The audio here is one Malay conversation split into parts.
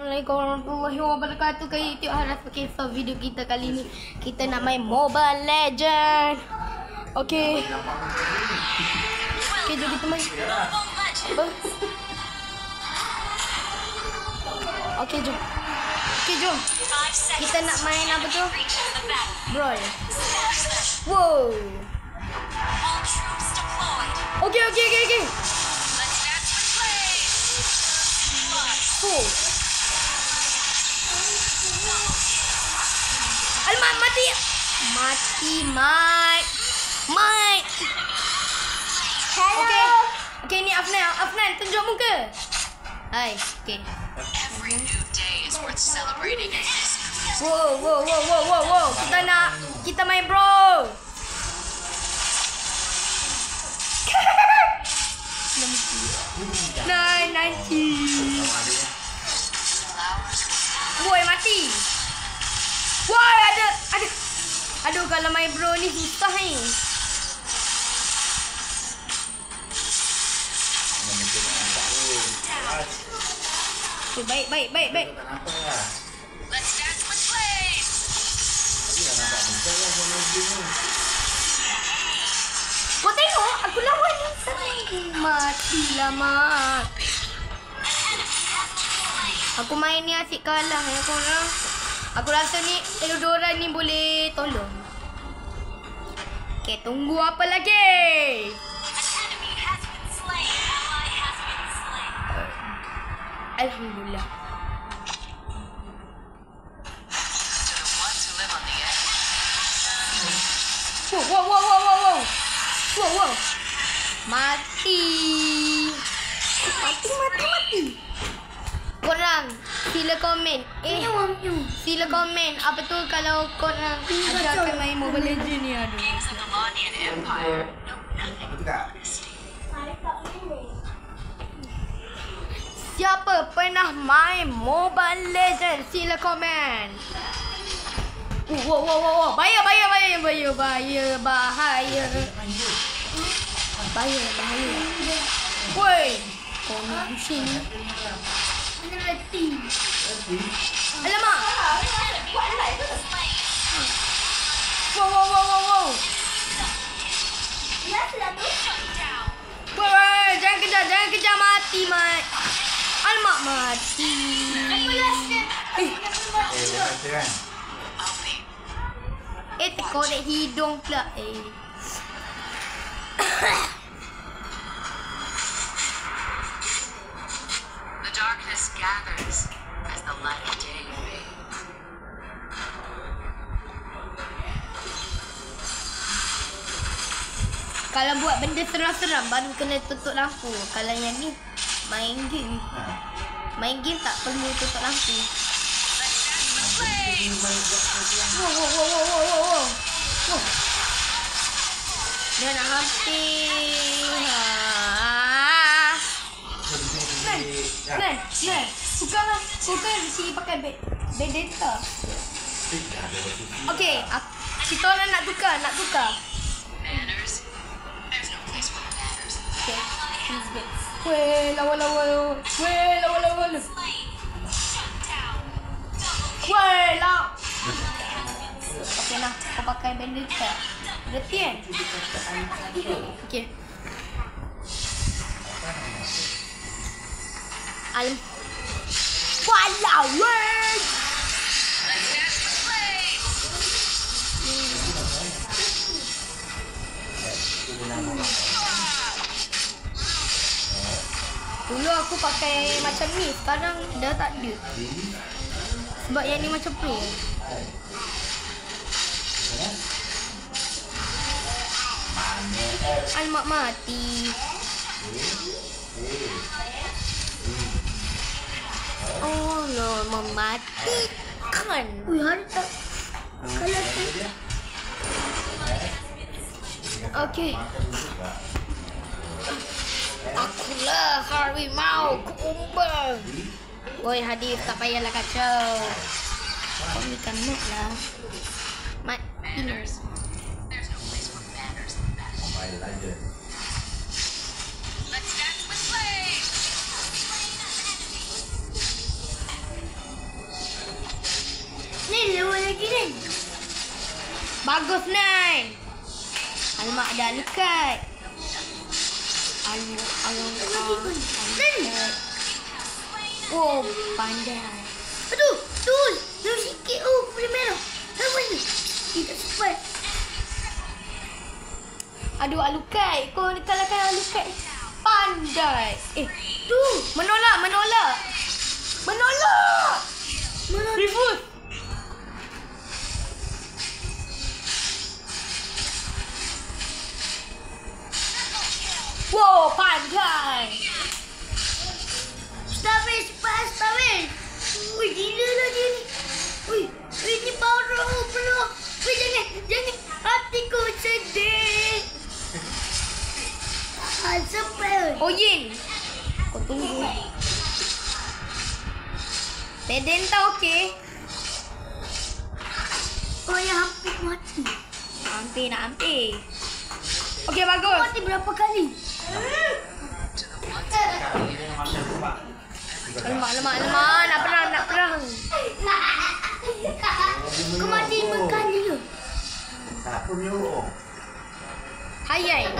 Assalamualaikum warahmatullahi wabarakatuh. Kali YouTube Haras pakai so video kita kali ni kita nak main Mobile Legend. Okey. Okey, jom kita main. Apa? Okey, jom. Okey, jom. Kita nak main apa tu? Brawl. Wow. Okey. Oh. Alamak, mati. Mike. Hello. Okey, ni Afnan tunjuk muka. Hai, okey. Every new day is worth celebrating. Wow. Kita main bro. Nanti. Boy mati. Woi, ada. Aduh, kalau main bro ni susah ni. Okay, baik. Let's dance with Blaze. Kau tengok, aku lawan ni. Matilah, Mak. Aku main ni asyik kalah ya korang. Aku rasa ni Eldora ni boleh tolong. Okay, tunggu apa lagi? Alhamdulillah. Wow. Mati. Korang sila komen. Sila komen apa tu kalau korang akan main Mobile Legends ni. Aduh. Kings of the Lonian Empire know nothing of honesty. Siapa pernah main Mobile Legends? Sila komen. Wow. Bahaya. Woi. Komen di sini. Alamak. Wow. Woi, jangan kejar mati, Mat. Alamak, mati. Korek hidung pula. The darkness gathers as the light of day fades. Kalau buat benda seram-seram baru kena tutup lampu. Kalau yang ni main game tak perlu tutup lampu. Wow. Dah nak hampir. Nah. Bukan si pakai bed data. Okey, kita orang nak tukar. Manners. There's no place for manners. Okay, please get. Weh, lawa. Weh, lah. Okey lah, kau pakai bandit tak? Berarti kan? Okey. Walau, weh. Let's dance with Blaze. Dulu aku pakai macam ni, sekarang dah tak ada. Sebab yang ni macam pro. Alamak, mati. Oh no, mematikan. Ui, hari tak. Kalau tu. Okey. Akulah harimau kumbang. Woi, Hadif, tak payahlah kacau. Kau ni kan mat lah. Mat. Manners. There's no place for manners in that. Let's dance with Blaze. Ni lewat lagi ni. Bagus Nan. Alamak ada lekat. Oh, pandai. Aduh, tu sikit. Oh, boleh merah. Apa ni? Tidak sempat. Aduh, Alukai. Kau kalahkan Alukai. Pandai. Tu. Menolak. Refuse. Wow, pandai. Stop it. Wih, gila lah dia ni. Wih, ni baru belum. Wih, jangan. Hatiku sedih. Sampai. Oh, Yin. Kau tunggu. Teden tau, okey? Oh, yang hampir mati. Hampir. Okey, bagus. Mati berapa kali? Lemak. Nak perang. Kau mati berkali ke? Siapa menyuruh? Hayai.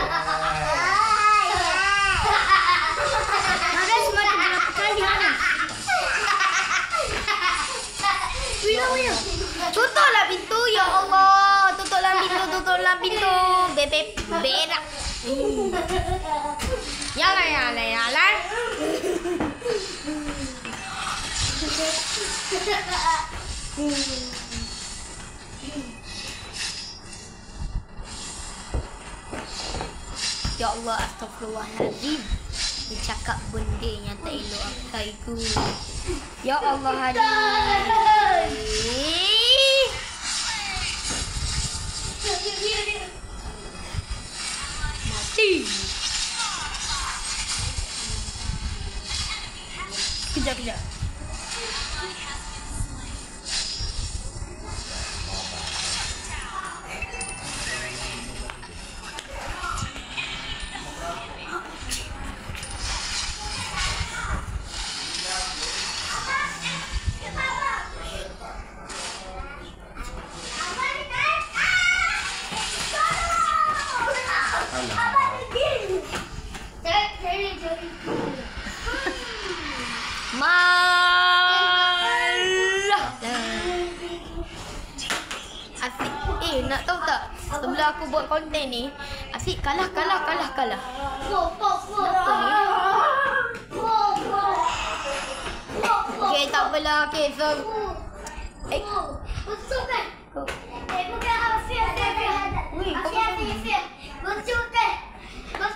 Haras mati berapa kali Haras? Wih. Tutuplah pintu, ya Allah. Tutuplah pintu. Bebek berak. Yalah. Ya Allah, astagfirullahaladzim. Dia cakap benda yang tak elok akaiku. Ya Allah, Hadi. Mati. Kejap. Malah. Afiq, nak tahu tak? Sebelum aku buat konten ni, Afiq kalah. Kenapa ni? Okay, tak apalah. Okay, so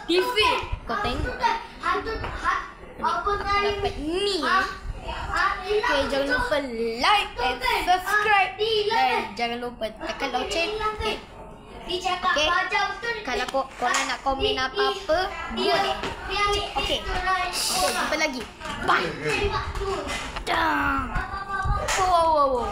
TV. Kau tengok. Aku dapat ni. Okay, jangan lupa like and subscribe. Dan jangan lupa tekan loceng. Okay. Kalau korang nak komen apa-apa, boleh. Okay. Jumpa lagi. Bye. Dah. Wow.